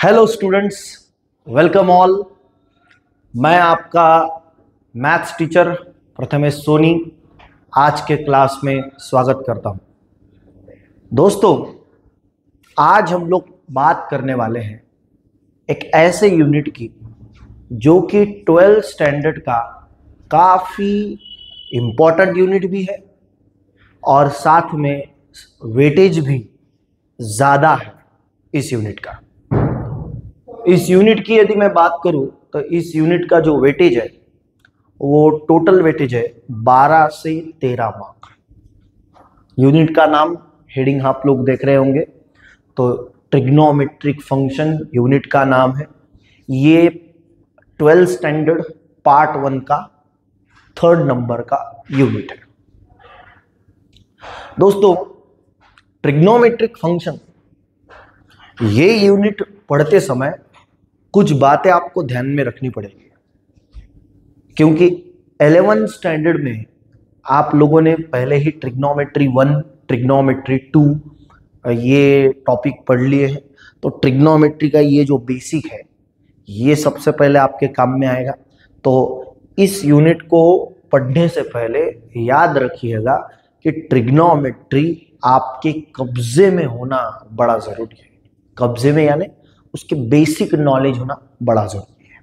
Hello students, welcome all. मैं आपका maths teacher Prathamesh Soni आज के क्लास में स्वागत करता हूं। दोस्तों, आज हम लोग बात करने वाले हैं एक ऐसे यूनिट की जो कि 12th स्टैंडर्ड का काफ़ी इम्पोर्टेंट यूनिट भी है और साथ में वेटेज भी ज़्यादा है इस यूनिट का। इस यूनिट की यदि मैं बात करूं तो इस यूनिट का जो वेटेज है वो टोटल वेटेज है 12 से 13 मार्क। यूनिट का नाम हेडिंग आप लोग देख रहे होंगे, तो ट्रिग्नोमेट्रिक फंक्शन यूनिट का नाम है। ये 12th स्टैंडर्ड पार्ट 1 का 3rd नंबर का यूनिट है। दोस्तों, ट्रिग्नोमेट्रिक फंक्शन ये यूनिट पढ़ते समय कुछ बातें आपको ध्यान में रखनी पड़ेगी, क्योंकि 11th स्टैंडर्ड में आप लोगों ने पहले ही ट्रिग्नोमेट्री 1, ट्रिग्नोमेट्री 2 ये टॉपिक पढ़ लिए हैं। तो ट्रिग्नोमेट्री का ये जो बेसिक है ये सबसे पहले आपके काम में आएगा। तो इस यूनिट को पढ़ने से पहले याद रखिएगा कि ट्रिग्नोमेट्री आपके कब्जे में होना बड़ा ज़रूरी है। कब्जे में यानी उसके बेसिक नॉलेज होना बड़ा जरूरी है।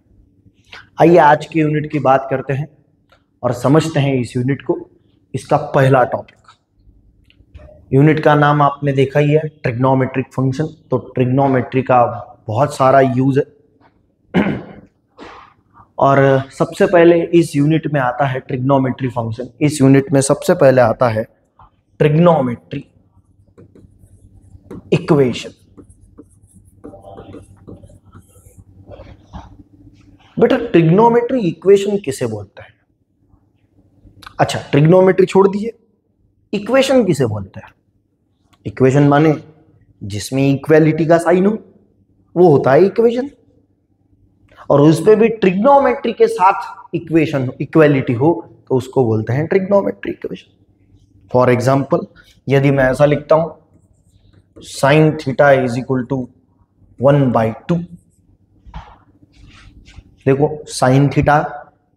आइए आज के यूनिट की बात करते हैं और समझते हैं इस यूनिट को। इसका पहला टॉपिक, यूनिट का नाम आपने देखा ही है, ट्रिग्नोमेट्रिक फंक्शन। तो ट्रिग्नोमेट्री का बहुत सारा यूज है और सबसे पहले इस यूनिट में आता है ट्रिग्नोमेट्री फंक्शन। इस यूनिट में सबसे पहले आता है ट्रिग्नोमेट्री इक्वेशन। बेटा, ट्रिग्नोमेट्री इक्वेशन किसे बोलते हैं? अच्छा, ट्रिग्नोमेट्री छोड़ दीजिए, इक्वेशन किसे बोलते हैं? इक्वेशन माने जिसमें इक्वेलिटी का साइन हो वो होता है इक्वेशन, और उस पे भी ट्रिग्नोमेट्री के साथ इक्वेशन इक्वेलिटी हो तो उसको बोलते हैं ट्रिग्नोमेट्री इक्वेशन। फॉर एग्जाम्पल, यदि मैं ऐसा लिखता हूं sine theta is equal to 1/2। देखो, साइन थीटा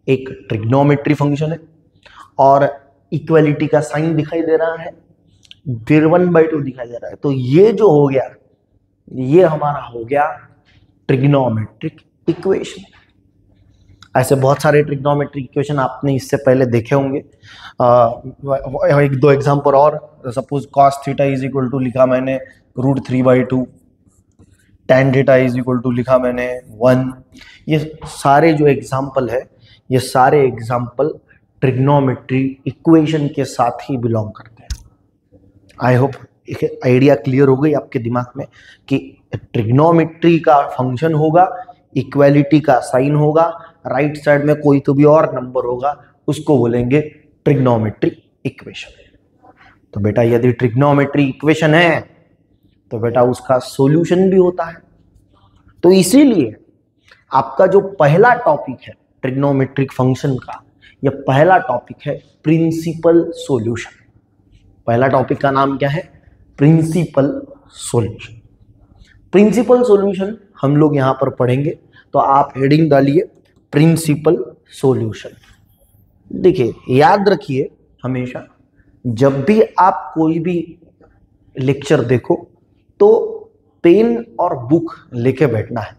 एक ट्रिग्नोमेट्री फंक्शन है और इक्वलिटी का साइन दिखाई दे रहा है, फिर 1/2 दिखाई दे रहा है। तो ये जो हो गया ये हमारा हो गया ट्रिग्नोमेट्रिक इक्वेशन। ऐसे बहुत सारे ट्रिग्नोमेट्रिक इक्वेशन आपने इससे पहले देखे होंगे। एक दो एग्जांपल और, suppose cos theta is equal to लिखा मैंने √3/2, tan theta is equal to लिखा मैंने 1। ये सारे जो एग्जाम्पल है ये सारे एग्जाम्पल ट्रिग्नोमेट्री इक्वेशन के साथ ही बिलोंग करते हैं। आई होप एक आइडिया क्लियर हो गई आपके दिमाग में कि ट्रिग्नोमेट्री का फंक्शन होगा, इक्वालिटी का साइन होगा, राइट साइड में कोई तो भी और नंबर होगा, उसको बोलेंगे ट्रिग्नोमेट्री इक्वेशन। तो बेटा, यदि ट्रिग्नोमेट्री इक्वेशन है तो बेटा उसका सॉल्यूशन भी होता है। तो इसीलिए आपका जो पहला टॉपिक है ट्रिग्नोमेट्रिक फंक्शन का, यह पहला टॉपिक है प्रिंसिपल सॉल्यूशन। पहला टॉपिक का नाम क्या है? Principal solution. प्रिंसिपल सॉल्यूशन हम लोग यहां पर पढ़ेंगे, तो आप हेडिंग डालिए प्रिंसिपल सॉल्यूशन। देखिए, याद रखिए हमेशा जब भी आप कोई भी लेक्चर देखो तो पेन और बुक लेके बैठना है।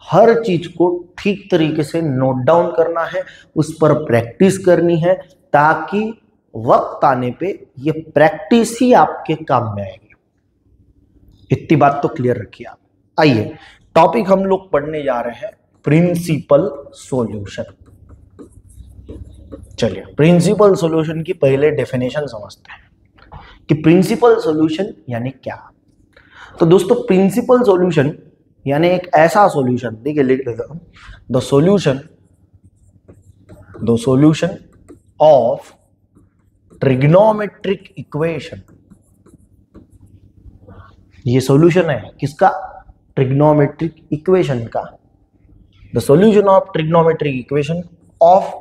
हर चीज को ठीक तरीके से नोट डाउन करना है, उस पर प्रैक्टिस करनी है, ताकि वक्त आने पे ये प्रैक्टिस ही आपके काम में आएगी। इतनी बात तो क्लियर रखिए आप। आइए, टॉपिक हम लोग पढ़ने जा रहे हैं प्रिंसिपल सॉल्यूशन। चलिए, प्रिंसिपल सॉल्यूशन की पहले डेफिनेशन समझते हैं कि प्रिंसिपल सॉल्यूशन यानी क्या। तो दोस्तों, प्रिंसिपल सॉल्यूशन यानी एक ऐसा सॉल्यूशन, देखिए लिख देता हूं, the solution of trigonometric equation. ये सॉल्यूशन है किसका? ट्रिग्नोमेट्रिक इक्वेशन का। The solution of trigonometric equation of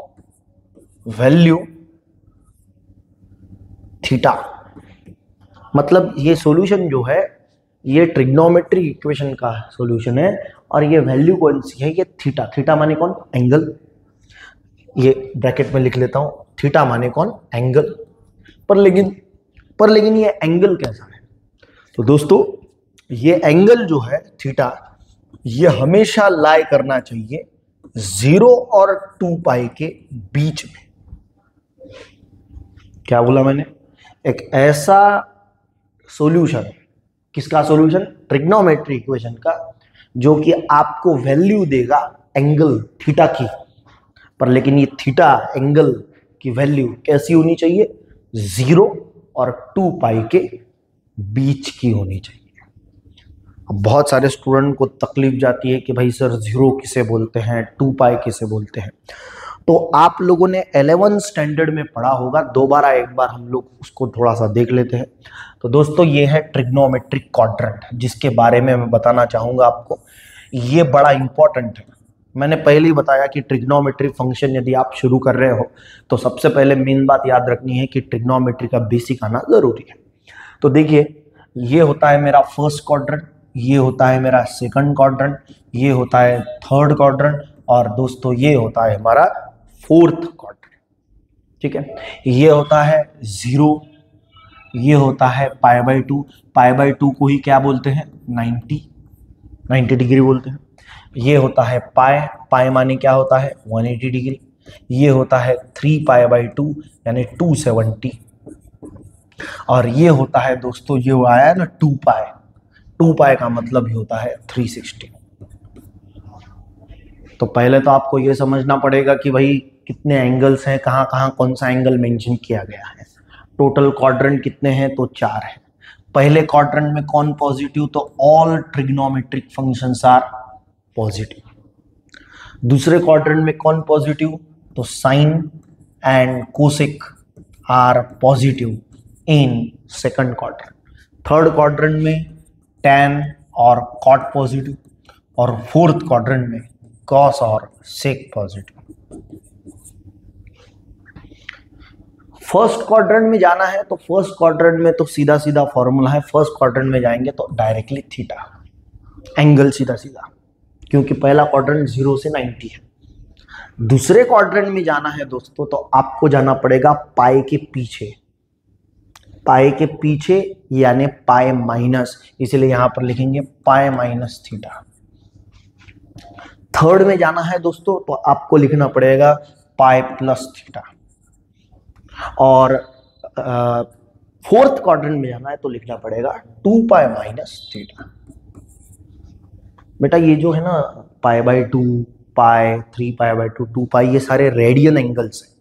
value theta. मतलब ये सॉल्यूशन जो है ये ट्रिग्नोमेट्री इक्वेशन का सॉल्यूशन है और ये वैल्यू कौन सी है, ये थीटा। थीटा माने कौन, एंगल। ये ब्रैकेट में लिख लेता हूं, थीटा माने कौन, एंगल। पर लेकिन ये एंगल कैसा है, तो दोस्तों ये एंगल जो है थीटा, ये हमेशा लाई करना चाहिए 0 और 2 पाई के बीच में। क्या बोला मैंने, एक ऐसा सॉल्यूशन, किसका सॉल्यूशन, ट्रिग्नोमेट्री इक्वेशन का, जो कि आपको वैल्यू देगा एंगल थीटा की। पर लेकिन ये थीटा एंगल की वैल्यू कैसी होनी चाहिए, 0 और 2 पाई के बीच की होनी चाहिए। अब बहुत सारे स्टूडेंट को तकलीफ जाती है कि भाई सर 0 किसे बोलते हैं, 2 पाई किसे बोलते हैं। तो आप लोगों ने 11th स्टैंडर्ड में पढ़ा होगा, दोबारा एक बार हम लोग उसको थोड़ा सा देख लेते हैं। तो दोस्तों ये है ट्रिग्नोमेट्रिक क्वाड्रेंट, जिसके बारे में मैं बताना चाहूँगा आपको। ये बड़ा इंपॉर्टेंट है। मैंने पहले ही बताया कि ट्रिग्नोमेट्री फंक्शन यदि आप शुरू कर रहे हो तो सबसे पहले मेन बात याद रखनी है कि ट्रिग्नोमेट्री का बेसिक आना जरूरी है। तो देखिए, ये होता है मेरा फर्स्ट क्वाड्रेंट, ये होता है मेरा सेकंड क्वाड्रेंट, ये होता है थर्ड क्वाड्रेंट, और दोस्तों ये होता है हमारा फोर्थ क्वाड्रेंट। ठीक है, ये होता है 0, ये होता है π/2। π/2 को ही क्या बोलते हैं, 90 डिग्री बोलते हैं। ये होता है पाई माने क्या होता है, 180 डिग्री। ये होता है 3π/2 यानी 270। और ये होता है दोस्तों, ये आया ना 2 पाई का मतलब ही होता है 360। तो पहले तो आपको ये समझना पड़ेगा कि भाई कितने एंगल्स हैं, कहाँ कहाँ कौन सा एंगल मेंशन किया गया है। टोटल क्वाड्रेंट कितने हैं, तो 4 है। पहले क्वाड्रेंट में कौन पॉजिटिव, तो all trigonometric functions are positive. दूसरे क्वाड्रेंट में कौन पॉजिटिव, तो sine and cosec are positive in second quadrant. Third quadrant में टैन और कॉट पॉजिटिव, और फोर्थ क्वाड्रेंट में कॉस और सेक पॉजिटिव। फर्स्ट क्वाड्रेंट में जाना है तो फर्स्ट क्वाड्रेंट में तो सीधा सीधा फॉर्मूला है, फर्स्ट क्वाड्रेंट में जाएंगे तो डायरेक्टली थीटा, एंगल सीधा सीधा, क्योंकि पहला क्वाड्रेंट 0 से 90 है। दूसरे क्वाड्रेंट में जाना है दोस्तों तो आपको जाना पड़ेगा पाई के पीछे, पाई के पीछे यानी पाई माइनस, इसलिए यहां पर लिखेंगे पाई माइनस थीटा। थर्ड में जाना है दोस्तों तो आपको लिखना पड़ेगा पाई प्लस थीटा। और फोर्थ क्वाड्रेंट में जाना है तो लिखना पड़ेगा 2 पाई माइनस थीटा। बेटा ये जो है ना π/2, पाई, 3π/2, 2 पाई, ये सारे रेडियन एंगल्स हैं।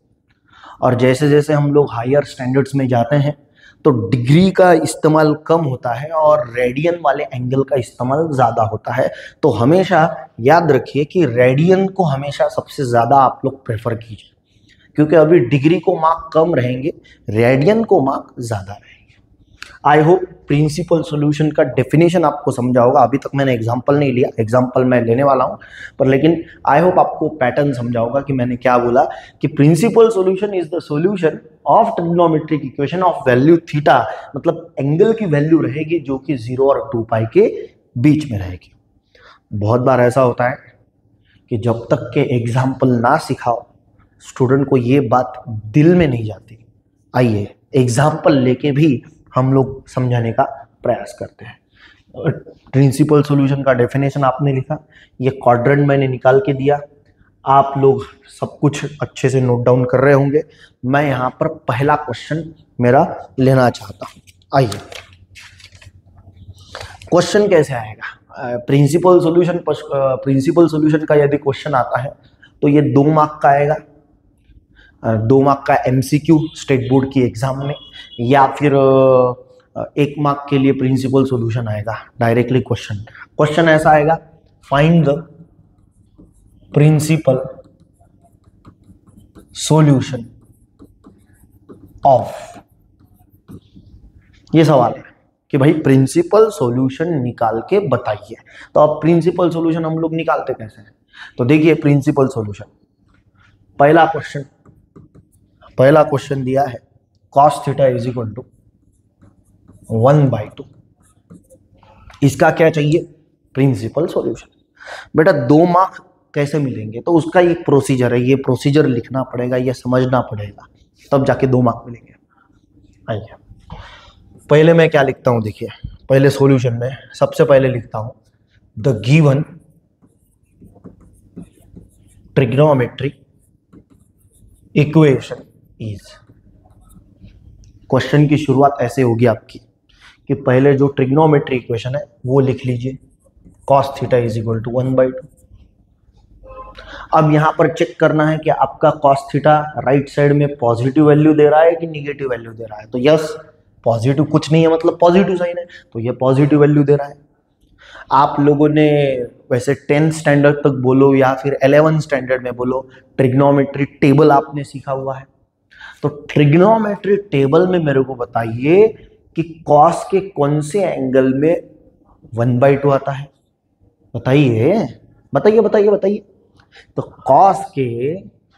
और जैसे जैसे हम लोग हायर स्टैंडर्ड्स में जाते हैं तो डिग्री का इस्तेमाल कम होता है और रेडियन वाले एंगल का इस्तेमाल ज़्यादा होता है। तो हमेशा याद रखिए कि रेडियन को हमेशा सबसे ज़्यादा आप लोग प्रेफर कीजिए, क्योंकि अभी डिग्री को मार्क कम रहेंगे, रेडियन को मार्क ज़्यादा रहेंगे। आई होप प्रिंसिपल सॉल्यूशन का डेफिनेशन आपको समझा होगा। अभी तक मैंने एग्जांपल नहीं लिया, एग्जांपल मैं लेने वाला हूं, पर लेकिन आई होप आपको पैटर्न समझा होगा कि मैंने क्या बोला, कि principal solution is the solution of trigonometric equation of value theta, मतलब एंगल की वैल्यू रहेगी जो कि 0 और 2 पाई के बीच में रहेगी। बहुत बार ऐसा होता है कि जब तक के एग्जाम्पल ना सिखाओ स्टूडेंट को ये बात दिल में नहीं जाती। आइए एग्जाम्पल लेके भी हम लोग समझाने का प्रयास करते हैं। प्रिंसिपल सॉल्यूशन का डेफिनेशन आपने लिखा, ये क्वाड्रेंट मैंने निकाल के दिया, आप लोग सब कुछ अच्छे से नोट डाउन कर रहे होंगे। मैं यहाँ पर पहला क्वेश्चन मेरा लेना चाहता हूँ। आइए क्वेश्चन कैसे आएगा, प्रिंसिपल सॉल्यूशन का यदि क्वेश्चन आता है तो ये 2 मार्क का आएगा, 2 मार्क का MCQ स्टेट बोर्ड की एग्जाम में, या फिर 1 मार्क के लिए प्रिंसिपल सॉल्यूशन आएगा डायरेक्टली। क्वेश्चन ऐसा आएगा, find the principal solution of, ये सवाल है कि भाई प्रिंसिपल सॉल्यूशन निकाल के बताइए। तो अब प्रिंसिपल सॉल्यूशन हम लोग निकालते कैसे हैं, तो देखिए प्रिंसिपल सॉल्यूशन, पहला क्वेश्चन दिया है cos theta is equal to 1/2, इसका क्या चाहिए, प्रिंसिपल सॉल्यूशन। बेटा 2 मार्क कैसे मिलेंगे, तो उसका एक प्रोसीजर है, ये प्रोसीजर लिखना पड़ेगा, ये समझना पड़ेगा, तब जाके 2 मार्क मिलेंगे। आइए पहले मैं क्या लिखता हूं, देखिए पहले सॉल्यूशन में सबसे पहले लिखता हूं the given trigonometric equation is. Question की शुरुआत ऐसे होगी आपकी कि पहले जो ट्रिग्नोमेट्री इक्वेशन है वो लिख लीजिए, cos theta is equal to 1/2। अब यहां पर चेक करना है कि आपका cos थीटा राइट साइड में पॉजिटिव वैल्यू दे रहा है कि निगेटिव वैल्यू दे रहा है। तो यस, पॉजिटिव कुछ नहीं है मतलब पॉजिटिव साइन है, तो ये पॉजिटिव वैल्यू दे रहा है। आप लोगों ने वैसे 10th स्टैंडर्ड तक बोलो या फिर 11th स्टैंडर्ड में बोलो, ट्रिग्नोमेट्री टेबल आपने सीखा हुआ है। तो ट्रिग्नोमेट्री टेबल में मेरे को बताइए कि कॉस के कौन से एंगल में 1/2 आता है, बताइए बताइए बताइए बताइए। तो कॉस के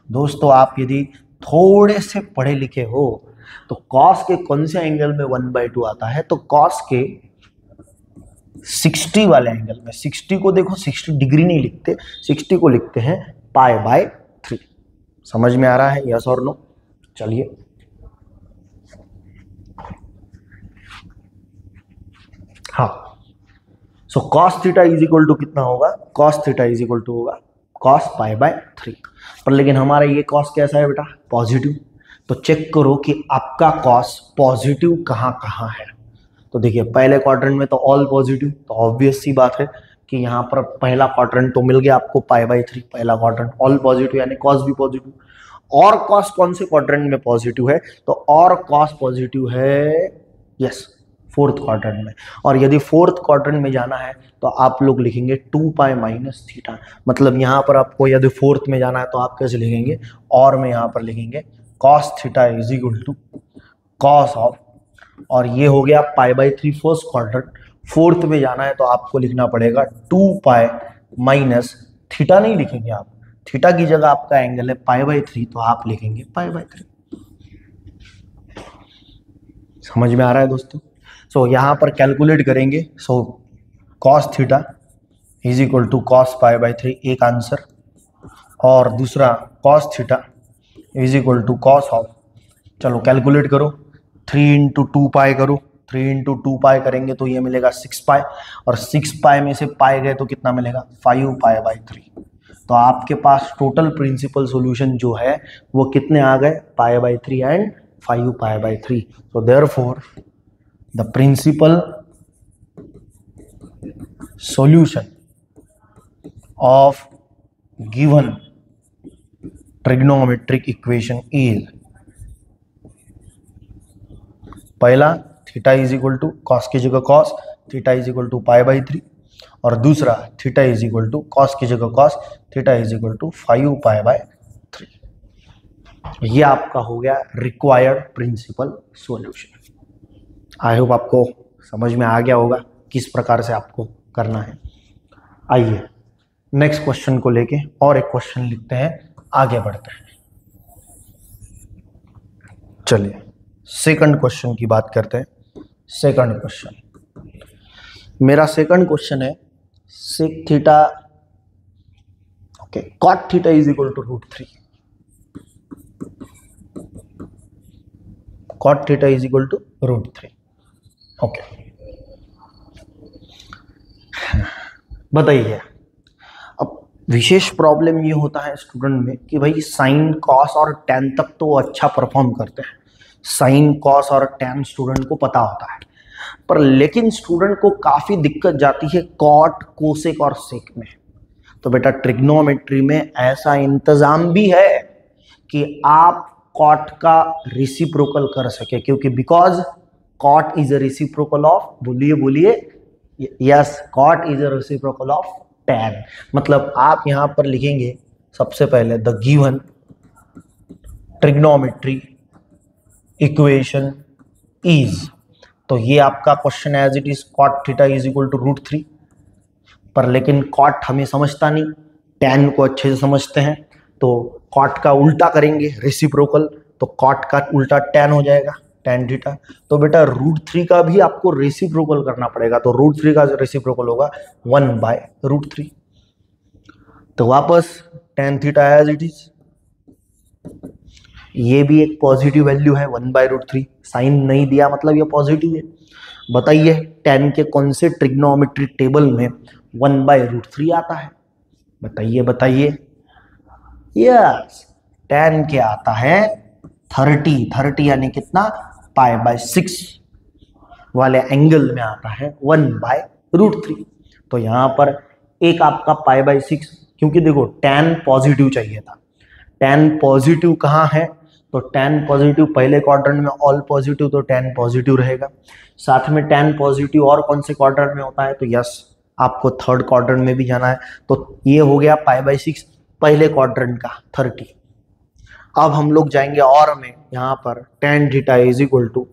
दोस्तों, आप यदि थोड़े से पढ़े लिखे हो तो कॉस के कौन से एंगल में 1/2 आता है, तो कॉस के 60 वाले एंगल में, 60 को देखो 60 डिग्री नहीं लिखते, 60 को लिखते हैं π/3। समझ में आ रहा है, यस और नो? चलिए हाँ, so cos theta is equal to कितना होगा, cos theta is equal to होगा cos π/3। पर लेकिन हमारा ये cos कैसा है बेटा, पॉजिटिव। तो चेक करो कि आपका cos पॉजिटिव कहाँ कहाँ है। तो देखिए पहले क्वाड्रेंट में तो ऑल पॉजिटिव, तो ऑब्वियस सी बात है कि यहाँ पर पहला क्वाड्रेंट तो मिल गया आपको π/3, पहला क्वाड्रेंट ऑल पॉजिटिव यानी cos भी पॉजिटिव। और cos कौन से क्वाड्रेंट में पॉजिटिव है, तो और cos पॉजिटिव है यस 4th क्वाड्रेंट में। और यदि 4th क्वाड्रेंट में जाना है तो आप लोग लिखेंगे 2π - थीटा। मतलब यहाँ पर आपको यदि 4th में जाना है तो आप कैसे लिखेंगे, और में यहाँ पर लिखेंगे cos theta is equal to cos of, और ये हो गया π/3 फर्स्ट क्वाड्रेंट। 4th में जाना है तो आपको लिखना पड़ेगा 2π - थीटा नहीं लिखेंगे आप, थीटा की जगह आपका एंगल है π/3, तो आप लिखेंगे π/3। समझ में आ रहा है दोस्तों? सो यहाँ पर कैलकुलेट करेंगे, so cos theta is equal to cos π/3 एक आंसर, और दूसरा cos theta is equal to cos of, चलो कैलकुलेट करो, 3 × 2π करो, 3 × 2π करेंगे तो ये मिलेगा 6π, और 6π में से पाई गए तो कितना मिलेगा 5π/3। तो आपके पास टोटल प्रिंसिपल सॉल्यूशन जो है वो कितने आ गए, π/3 and 5π/3। so therefore the principal solution of given trigonometric equation is, पहला theta is equal to cos की जगह cos, theta is equal to π/3, और दूसरा theta is equal to cos की जगह cos, theta is equal to 5π/3। ये आपका हो गया required principal solution. I hope आपको समझ में आ गया होगा किस प्रकार से आपको करना है। आइए नेक्स्ट क्वेश्चन को लेके और एक क्वेश्चन लिखते हैं, आगे बढ़ते हैं। चलिए सेकंड क्वेश्चन की बात करते हैं। सेकंड क्वेश्चन, मेरा सेकंड क्वेश्चन है sec theta, okay, cot theta is equal to √3, cot theta is equal to √3। Okay, बताइए अब विशेष प्रॉब्लम ये होता है स्टूडेंट में कि भाई साइन कॉस और टैन तक तो अच्छा परफॉर्म करते हैं, साइन कॉस और टैन स्टूडेंट को पता होता है, पर लेकिन स्टूडेंट को काफी दिक्कत जाती है कॉट, कोसेक और सेक में। तो बेटा ट्रिग्नोमेट्री में ऐसा इंतजाम भी है कि आप कॉट का रेसिप्रोकल कर सके, क्योंकि because cot is a reciprocal of, बोलिए बोलिए, yes, cot is a reciprocal of tan. मतलब आप यहां पर लिखेंगे सबसे पहले the given trigonometry equation is, तो ये आपका question as it is cot theta is equal to √3, पर लेकिन कॉट हमें समझता नहीं, टैन को अच्छे से समझते हैं, तो कॉट का उल्टा करेंगे रेसिप्रोकल, तो कॉट का उल्टा टैन हो जाएगा, tan थीटा। तो बेटा √3 का भी आपको रेसिप्रोकल करना पड़ेगा, तो √3 का रेसिप्रोकल होगा 1/√3। तो वापस tan theta as it is, ये भी एक पॉजिटिव वैल्यू है 1/√3, साइन नहीं दिया मतलब ये पॉजिटिव है। बताइए tan के कौन से ट्रिग्नोमेट्रिक टेबल में 1/√3 आता है? बताइए बताइए। यस, tan के आता है 30 यानी कितना, π/6 वाले एंगल में आता है 1/√3। तो यहां पर एक आपका π/6, क्योंकि देखो tan पॉजिटिव चाहिए था, tan पॉजिटिव कहाँ है, तो tan पॉजिटिव पहले क्वाड्रेंट में, ऑल पॉजिटिव तो tan पॉजिटिव रहेगा। साथ में tan पॉजिटिव और कौन से क्वाड्रेंट में होता है, तो यस आपको थर्ड क्वाड्रेंट में भी जाना है। तो ये हो गया π/6 पहले क्वाड्रेंट का 30। अब हम लोग जाएंगे और में, यहाँ पर tan theta is equal to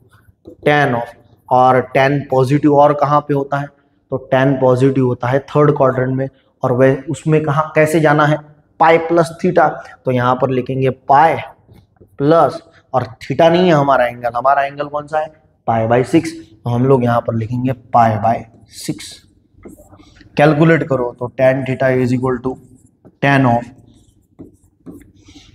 tan of, और tan पॉजिटिव और कहाँ पे होता है, तो tan पॉजिटिव होता है थर्ड क्वाड्रेंट में, और वह उसमें कहाँ कैसे जाना है, π+θ। तो यहाँ पर लिखेंगे पाई प्लस, और थीटा नहीं है हमारा एंगल, हमारा एंगल कौन सा है, π/6, तो हम लोग यहाँ पर लिखेंगे π/6। कैलकुलेट करो तो tan theta is equal to tan of,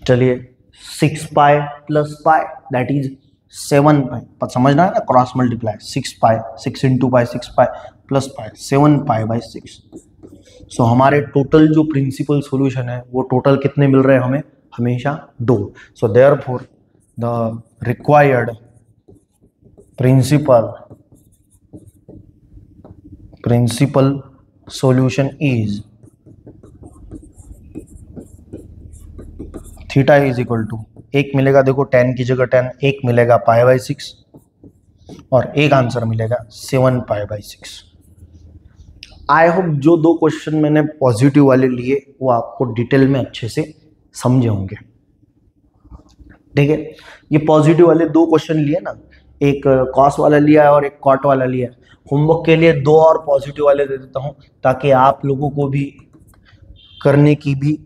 चलिए 6π + π दैट इज 7π, पर समझना है ना, क्रॉस मल्टीप्लाई, 6π 6 × π 6π + π 7π/6। सो हमारे टोटल जो प्रिंसिपल सॉल्यूशन है वो टोटल कितने मिल रहे हैं हमें, हमेशा 2। So therefore the required principal solution is theta is equal to, एक मिलेगा देखो tan की जगह tan, एक मिलेगा π/6 और एक आंसर मिलेगा 7π/6। आई होप जो 2 क्वेश्चन मैंने पॉजिटिव वाले लिए वो आपको डिटेल में अच्छे से समझे होंगे। ठीक है, ये पॉजिटिव वाले 2 क्वेश्चन लिए ना, एक कॉस वाला लिया है और एक कॉट वाला लिया है। होमवर्क के लिए 2 और पॉजिटिव वाले दे देता हूँ ताकि आप लोगों को भी करने की भी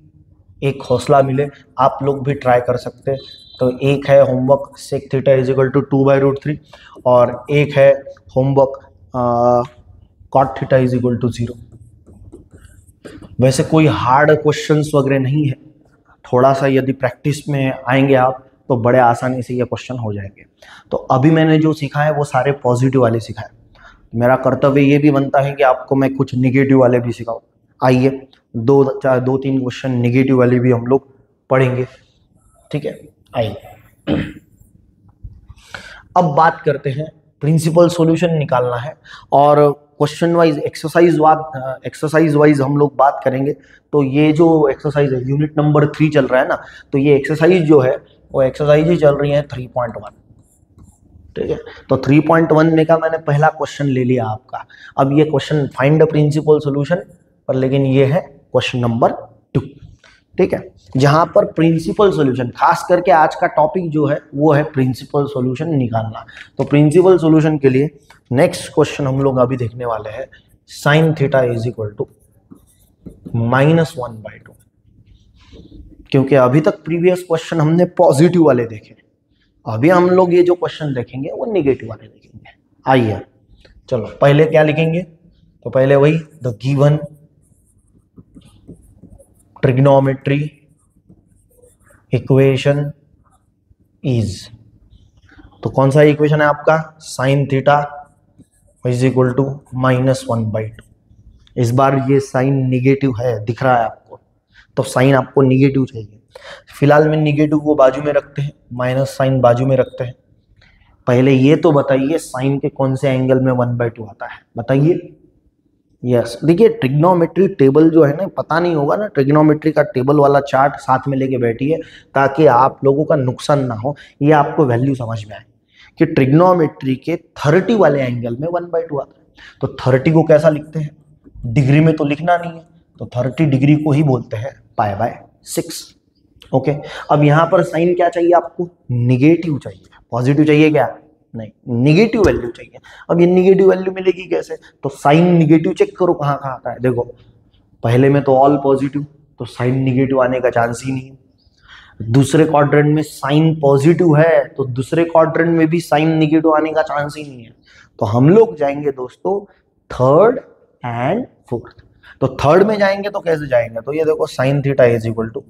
एक हौसला मिले, आप लोग भी ट्राई कर सकते हैं। तो एक है homework sec theta is equal to 2/√3 और एक है homework cot theta is equal to 0। वैसे कोई हार्ड क्वेश्चंस वगैरह नहीं है, थोड़ा सा यदि प्रैक्टिस में आएंगे आप तो बड़े आसानी से ये क्वेश्चन हो जाएंगे। तो अभी मैंने जो सीखा है वो सारे पॉजिटिव वाले सिखाए, मेरा कर्तव्य ये भी बनता है कि आपको मैं कुछ निगेटिव वाले भी सिखाऊं। आइए 2-3 क्वेश्चन निगेटिव वाले भी हम लोग पढ़ेंगे। ठीक है, आइए अब बात करते हैं, प्रिंसिपल सॉल्यूशन निकालना है और क्वेश्चन वाइज एक्सरसाइज वाइज हम लोग बात करेंगे। तो ये जो एक्सरसाइज है यूनिट नंबर 3 चल रहा है ना, तो ये एक्सरसाइज जो है वो एक्सरसाइज ही चल रही है 3.1। ठीक है, तो 3.1 में का मैंने पहला क्वेश्चन ले लिया आपका। अब ये question find the principal solution पर, लेकिन ये है क्वेश्चन नंबर 2। ठीक है, जहां पर प्रिंसिपल सॉल्यूशन, खास करके आज का टॉपिक जो है वो है प्रिंसिपल सॉल्यूशन निकालना। तो प्रिंसिपल सॉल्यूशन के लिए नेक्स्ट क्वेश्चन हम लोग अभी देखने वाले हैं, sin theta is equal to -1/2। क्योंकि अभी तक प्रीवियस क्वेश्चन हमने पॉजिटिव वाले देखे, अभी हम लोग ये जो क्वेश्चन देखेंगे वो नेगेटिव वाले देखेंगे। आइए चलो पहले क्या लिखेंगे, तो पहले वही the given trigonometry equation is, तो कौन सा इक्वेशन है आपका, sin theta is equal to -1/2। इस बार ये साइन निगेटिव है, दिख रहा है आपको, तो साइन आपको निगेटिव चाहिए। फिलहाल में निगेटिव को बाजू में रखते हैं, माइनस साइन बाजू में रखते हैं। पहले ये तो बताइए साइन के कौन से एंगल में 1/2 आता है, बताइए। यस, देखिए ट्रिग्नोमेट्री टेबल जो है ना, पता नहीं होगा ना, ट्रिग्नोमेट्री का टेबल वाला चार्ट साथ में लेके बैठिए ताकि आप लोगों का नुकसान ना हो, ये आपको वैल्यू समझ में आए कि ट्रिग्नोमेट्री के 30 वाले एंगल में 1/2 आता है। तो 30 को कैसा लिखते हैं, डिग्री में तो लिखना नहीं है, तो 30 डिग्री को ही बोलते हैं π/6। ओके, अब यहाँ पर साइन क्या चाहिए आपको, निगेटिव चाहिए, पॉजिटिव चाहिए क्या, नहीं, निगेटिव वैल्यू चाहिए। अब ये निगेटिव वैल्यू मिलेगी कैसे, तो साइन निगेटिव चेक करो कहाँ कहाँ आता है। देखो पहले में तो ऑल पॉजिटिव, तो साइन निगेटिव आने का चांस ही नहीं है। दूसरे क्वाड्रेंट में साइन पॉजिटिव है तो दूसरे क्वाड्रेंट में भी साइन निगेटिव आने का चांस ही नहीं है। तो हम लोग जाएंगे दोस्तों थर्ड एंड फोर्थ। तो थर्ड में जाएंगे तो कैसे जाएंगे, तो ये देखो sine theta is equal to,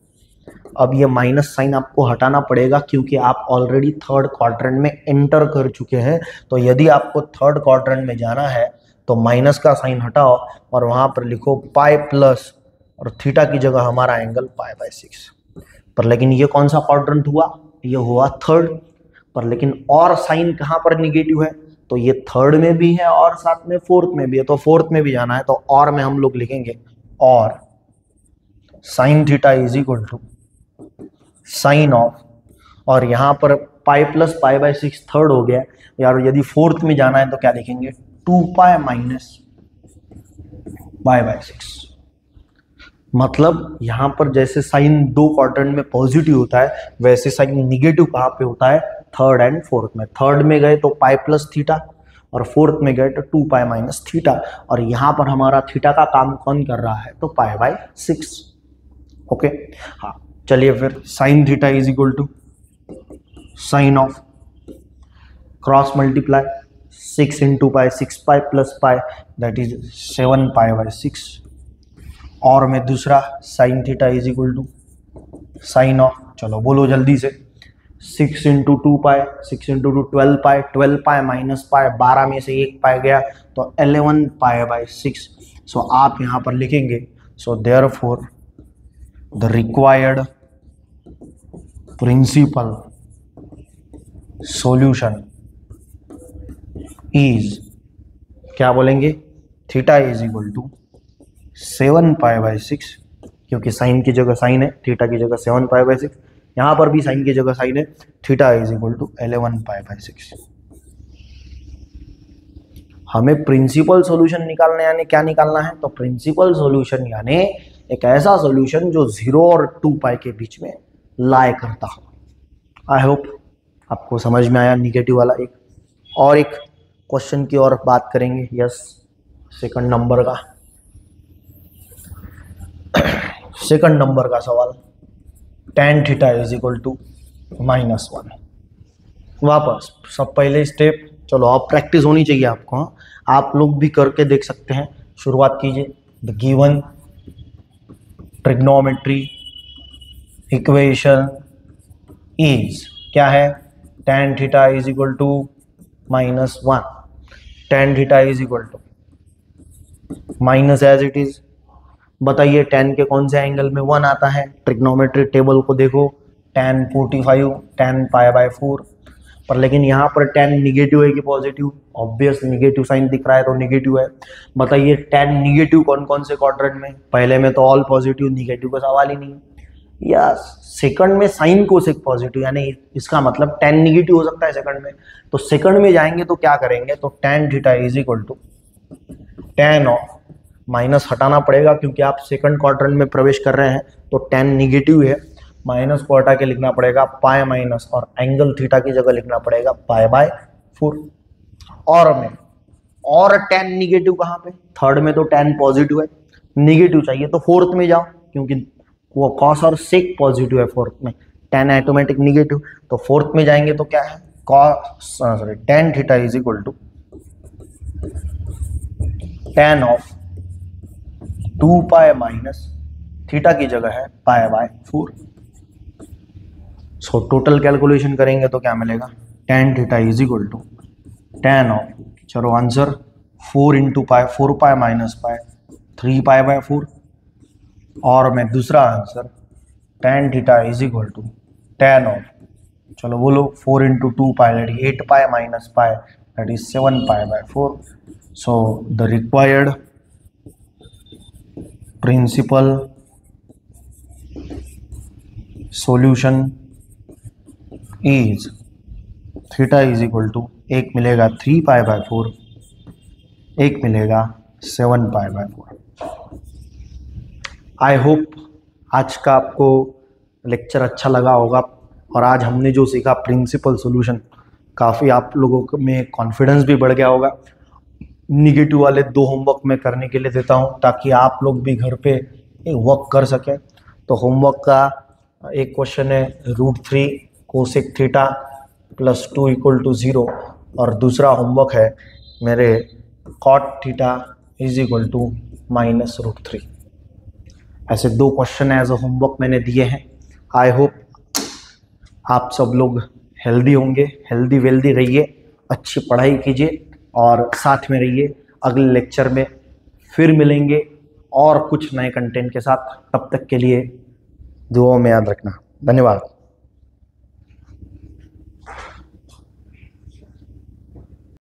अब ये माइनस साइन आपको हटाना पड़ेगा क्योंकि आप ऑलरेडी थर्ड क्वाड्रेंट में एंटर कर चुके हैं। तो यदि आपको थर्ड क्वाड्रेंट में जाना है तो माइनस का साइन हटाओ और वहां पर लिखो पाई प्लस, और थीटा की जगह हमारा एंगल पाई/6 पर। लेकिन ये कौन सा क्वाड्रेंट हुआ, ये हुआ थर्ड पर। लेकिन और साइन कहाँ पर निगेटिव है, तो ये थर्ड में भी है और साथ में फोर्थ में भी है। तो फोर्थ में भी जाना है तो और में हम लोग लिखेंगे और sine theta is equal to sine of, और यहाँ पर पाई प्लस पाई/6 थर्ड हो गया यार। यदि फोर्थ में जाना है तो क्या लिखेंगे 2π माइनस पाई/6। मतलब यहां पर जैसे साइन दो क्वाड्रेंट में पॉजिटिव होता है वैसे साइन निगेटिव कहाँ पे होता है, थर्ड एंड फोर्थ में। थर्ड में गए तो पाई प्लस थीटा और फोर्थ में गए तो 2π माइनस थीटा, और यहाँ पर हमारा थीटा का काम कौन कर रहा है, तो पाई/6। ओके हाँ, चलिए फिर sine theta is equal to sine of cross multiply 6 into pi, 6π plus pi that is 7π/6, और में दूसरा sine theta is equal to sine of, चलो बोलो जल्दी से, 6 इंटू 2π, 6 इंटू 2 12π, 12π माइनस पाई, 12 में से 1 पाई गया तो 11π/6। सो आप यहाँ पर लिखेंगे so therefore the required principal solution is, क्या बोलेंगे, थीटा इज इक्वल टू 7π/6, क्योंकि साइन की जगह साइन है, थीटा की जगह 7π/6, यहां पर भी साइन की जगह साइन है, थीटा इज इक्वल टू 11π/6। हमें प्रिंसिपल सॉल्यूशन निकालना यानी क्या निकालना है, तो प्रिंसिपल सॉल्यूशन यानी एक ऐसा सॉल्यूशन जो 0 और 2π के बीच में लाए करता हो। आई होप आपको समझ में आया निगेटिव वाला। एक क्वेश्चन की और बात करेंगे। यस, सेकंड नंबर का सवाल, tan theta is equal to -1। वापस सब पहले स्टेप, चलो अब प्रैक्टिस होनी चाहिए आपको। हाँ, आप लोग भी करके देख सकते हैं। शुरुआत कीजिए। The given trigonometry equation is, क्या है, tan theta is equal to -1, tan theta is equal to minus as it is. बताइए tan के कौन से एंगल में 1 आता है, ट्रिग्नोमेट्री टेबल को देखो, tan 45, tan π/4 पर। लेकिन यहाँ पर tan निगेटिव है कि पॉजिटिव, ऑब्वियस निगेटिव साइन दिख रहा है तो निगेटिव है। बताइए tan निगेटिव कौन कौन से क्वाड्रेंट में, पहले में तो ऑल पॉजिटिव, निगेटिव का सवाल ही नहीं। या सेकंड में साइन को सेक पॉजिटिव, यानी इसका मतलब tan निगेटिव हो सकता है सेकंड में। तो सेकंड में जाएंगे तो क्या करेंगे, तो tan theta is equal to tan of, minus हटाना पड़ेगा क्योंकि आप सेकंड क्वाड्रेंट में प्रवेश कर रहे हैं तो tan निगेटिव है, माइनस को हटा के लिखना पड़ेगा पाई माइनस, और एंगल थीटा की जगह लिखना पड़ेगा पाई/4। और tan निगेटिव कहाँ पे, थर्ड में तो tan पॉजिटिव है, निगेटिव चाहिए तो फोर्थ में जाओ क्योंकि वो कॉस और सेक पॉजिटिव है फोर्थ में, tan ऑटोमेटिक निगेटिव। तो फोर्थ में जाएंगे तो क्या है, tan theta is equal to tan of 2π minus theta की जगह है पाई/4। सो टोटल कैलकुलेशन करेंगे तो क्या मिलेगा, tan theta is equal to tan of, चलो answer 4 into pi, 4π minus pi, 3π/4, और मैं दूसरा answer tan theta is equal to tan of, चलो बोलो 4 into 2π that is 8π minus pi that is 7π/4। So the required principal solution is, theta is equal to, एक मिलेगा 3π/4, एक मिलेगा 7π/4। आई होप आज का आपको लेक्चर अच्छा लगा होगा, और आज हमने जो सीखा प्रिंसिपल सॉल्यूशन, काफ़ी आप लोगों में कॉन्फिडेंस भी बढ़ गया होगा। निगेटिव वाले 2 होमवर्क मैं करने के लिए देता हूं ताकि आप लोग भी घर पे वर्क कर सकें। तो होमवर्क का एक क्वेश्चन है √3 cosec theta plus 2 equal to 0, और दूसरा होमवर्क है मेरे cot theta is equal to minus √3। ऐसे 2 क्वेश्चन एज अ होमवर्क मैंने दिए हैं। आई होप आप सब लोग हेल्दी होंगे, हेल्दी वेल्दी रहिए, अच्छी पढ़ाई कीजिए और साथ में रहिए। अगले लेक्चर में फिर मिलेंगे और कुछ नए कंटेंट के साथ। तब तक के लिए दुआओं में याद रखना। धन्यवाद।